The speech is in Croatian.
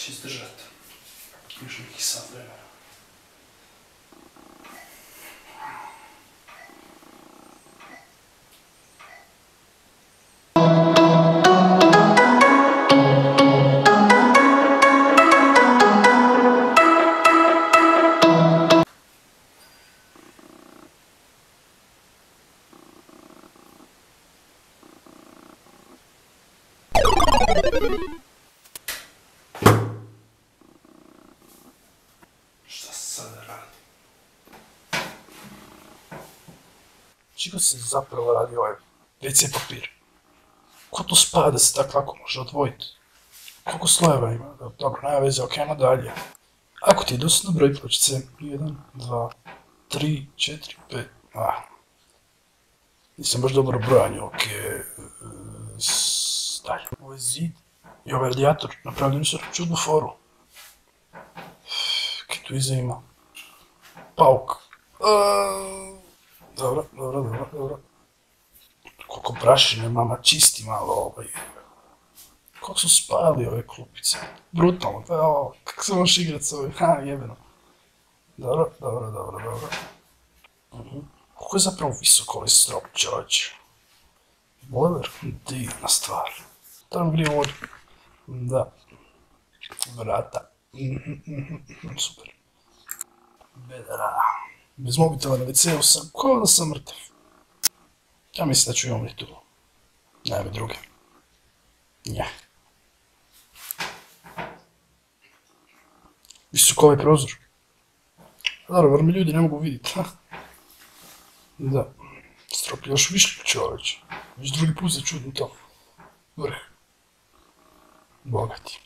će izdržati. Još nekih sat vremena. Šta sad radi? Čega se zapravo radi ovaj WC papir? Ko to spada da se tako lako može odvojiti? Koliko slojeva ima? Dobro, nema veze, ok, ajmo dalje. Ako ti je dosadno broj pločice, 1, 2, 3, 4, 5, nisam baš dobro brojanje, ok, dalje. Ovaj zid i ovaj radijator napravljeni su čudnu foru. Kaj tu iza ima? Pauk. Dobro. Koliko prašine, mama, čisti malo ovaj. Kako su spali ove klupice. Brutalno, pa ovo, kako se možeš igrat s ovim, jebeno. Dobro. Kako je zapravo visoko ovaj strop, čovječe? Boiler? Divna stvar. Da nam grije vodu. Da. Vrata. Super. Bedara. Bez mobitela na WC-u sam, kao da sam mrtav. Ja mislim da ću imati tu. Nema druge. Nje. Visoko ovaj prozor. Dobro, bar mi ljudi ne mogu vidjeti. Da. Strop još više, čovječe. Već drugi put se čudim to. Vrh. Bogati.